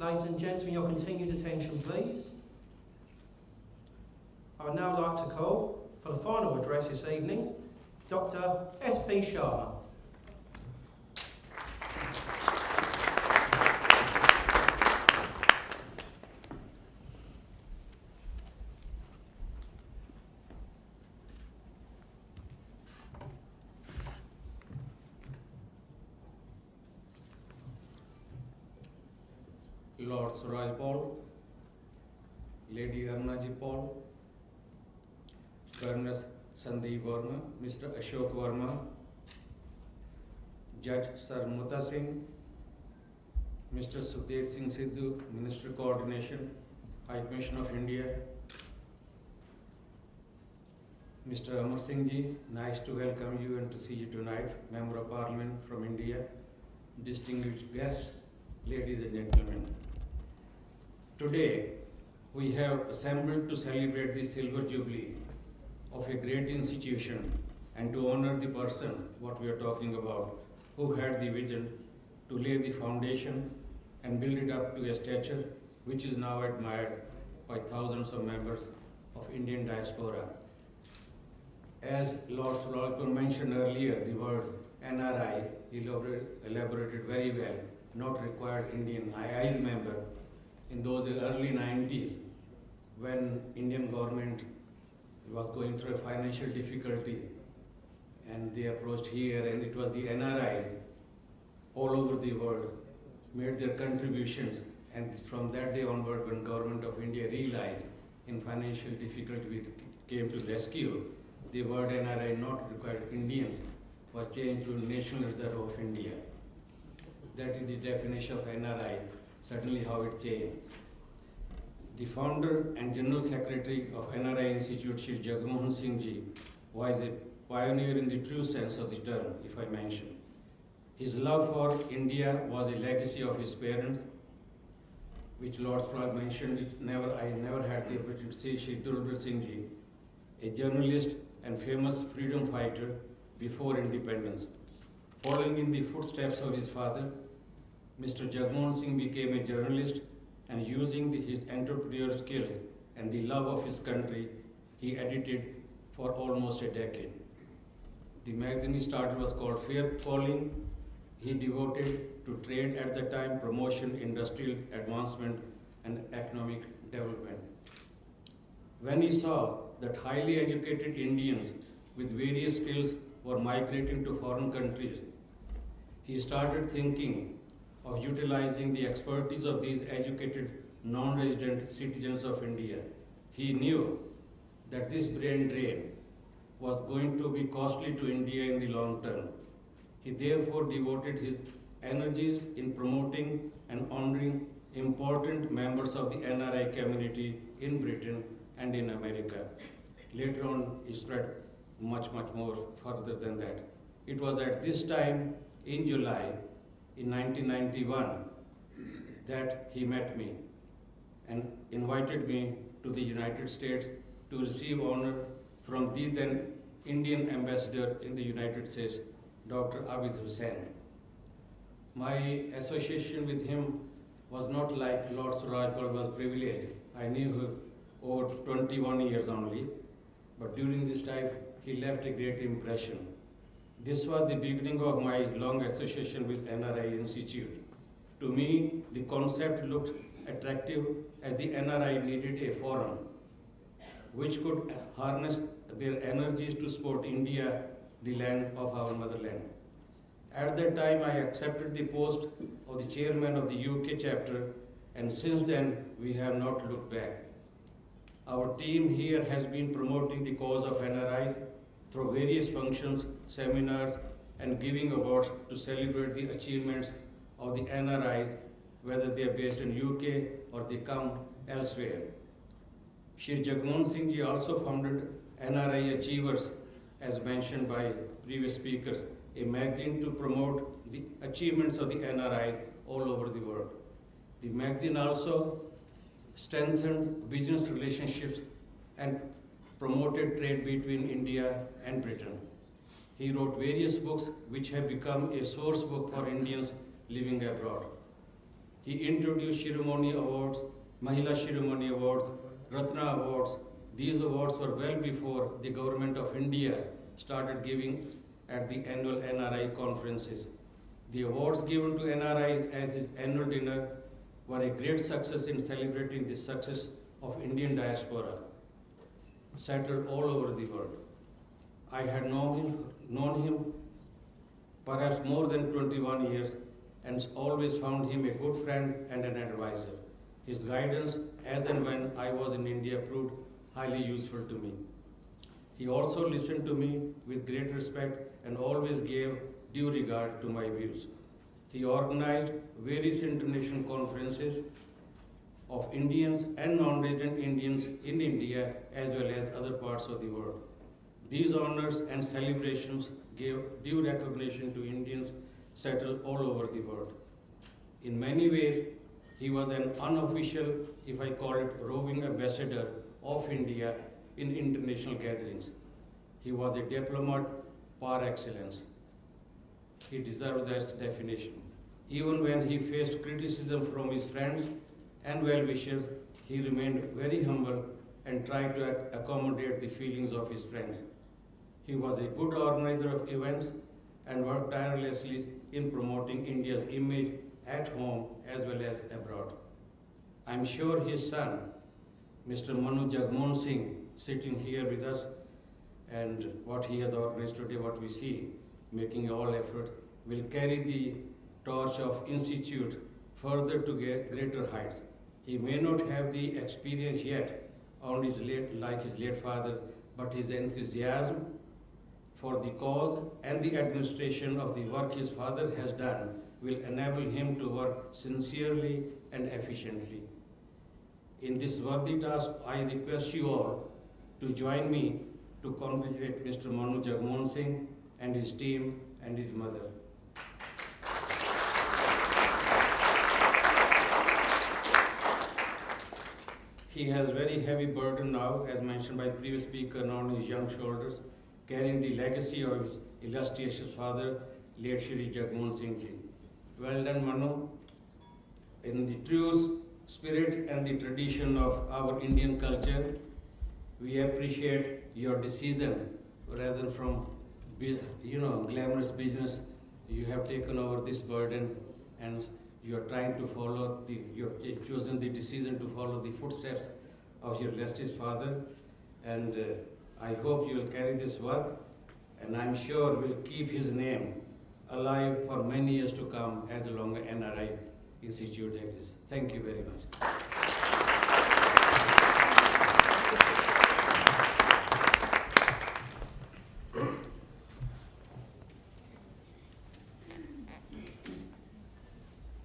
Ladies and gentlemen, your continued attention, please. I would now like to call, for the final address this evening, Dr. S.P. Sharma. Lord Suraj Paul, Lady Arnaji Paul, Colonel Sandeep Verma, Mr. Ashok Verma, Judge Sir Muta Singh, Mr. Sukhdev Singh Sidhu, Minister Coordination, High Commission of India, Mr. Amar Singh Ji, nice to welcome you and to see you tonight, Member of Parliament from India, distinguished guests, ladies and gentlemen. Today, we have assembled to celebrate the Silver Jubilee of a great institution and to honor the person, what we are talking about, who had the vision to lay the foundation and build it up to a stature which is now admired by thousands of members of Indian diaspora. As Lord Sultan mentioned earlier, the word NRI, elaborated very well, not required Indian. I remember in those early 90s, when Indian government was going through a financial difficulty, and they approached here, and it was the NRI all over the world made their contributions, and from that day onward, when government of India realized in financial difficulty we came to rescue, the word NRI, not required Indians, was changed to National Reserve of India. That is the definition of NRI, certainly how it changed. The founder and General Secretary of NRI Institute, Shri Jagmohan Singh Ji, was a pioneer in the true sense of the term, if I mention. His love for India was a legacy of his parents, which Lord Sprague mentioned. I never had the opportunity to see Shri Durbar Singh Ji, a journalist and famous freedom fighter before independence. Following in the footsteps of his father, Mr. Jagmohan Singh became a journalist, and using his entrepreneurial skills and the love of his country, he edited for almost a decade. The magazine he started was called Fair Calling. He devoted to trade at the time, promotion, industrial advancement, and economic development. When he saw that highly educated Indians with various skills were migrating to foreign countries, he started thinking of utilizing the expertise of these educated non-resident citizens of India. He knew that this brain drain was going to be costly to India in the long term. He therefore devoted his energies in promoting and honoring important members of the NRI community in Britain and in America. Later on, he spread much more further than that. It was at this time, in July, in 1991, that he met me and invited me to the United States to receive honor from the then Indian ambassador in the United States, Dr. Abid Hussain. My association with him was not like Lord Suraj Paul was privileged. I knew him over 21 years only, but during this time, he left a great impression. This was the beginning of my long association with NRI Institute. To me, the concept looked attractive as the NRI needed a forum which could harness their energies to support India, the land of our motherland. At that time, I accepted the post of the chairman of the UK chapter, and since then, we have not looked back. Our team here has been promoting the cause of NRIs through various functions, seminars, and giving awards to celebrate the achievements of the NRIs, whether they are based in UK or they come elsewhere. Shri Jagmohan Singh Ji also founded NRI Achievers, as mentioned by previous speakers, a magazine to promote the achievements of the NRI all over the world. The magazine also strengthened business relationships and promoted trade between India and Britain. He wrote various books which have become a source book for Indians living abroad. He introduced Shiromani Awards, Mahila Shiromani Awards, Ratna Awards. These awards were well before the government of India started giving at the annual NRI conferences. The awards given to NRI as his annual dinner were a great success in celebrating the success of Indian diaspora settled all over the world. I had known him perhaps more than 21 years and always found him a good friend and an advisor. His guidance as and when I was in India proved highly useful to me. He also listened to me with great respect and always gave due regard to my views. He organized various international conferences of Indians and non-resident Indians in India as well as other parts of the world. These honors and celebrations gave due recognition to Indians settled all over the world. In many ways, he was an unofficial, if I call it, roving ambassador of India in international gatherings. He was a diplomat par excellence. He deserved that definition. Even when he faced criticism from his friends and well-wishers, he remained very humble and tried to accommodate the feelings of his friends. He was a good organizer of events and worked tirelessly in promoting India's image at home as well as abroad. I'm sure his son, Mr. Manu Jagmohan Singh, sitting here with us, and what he has organized today, what we see, making all effort, will carry the torch of Institute further to greater heights. He may not have the experience yet on like his late father, but his enthusiasm for the cause and the administration of the work his father has done will enable him to work sincerely and efficiently. In this worthy task, I request you all to join me to congratulate Mr. Manu Jagmohan Singh and his team and his mother. He has very heavy burden now, as mentioned by previous speaker, on his young shoulders, carrying the legacy of his illustrious father, late Shri Jagmohan Singh Ji. Well done, Manu. In the true spirit and the tradition of our Indian culture, we appreciate your decision rather than from glamorous business. You have taken over this burden and you are trying to follow you have chosen the decision to follow the footsteps of your illustrious father, and I hope you will carry this work, and I'm sure will keep his name alive for many years to come as long as NRI Institute exists. Thank you very much.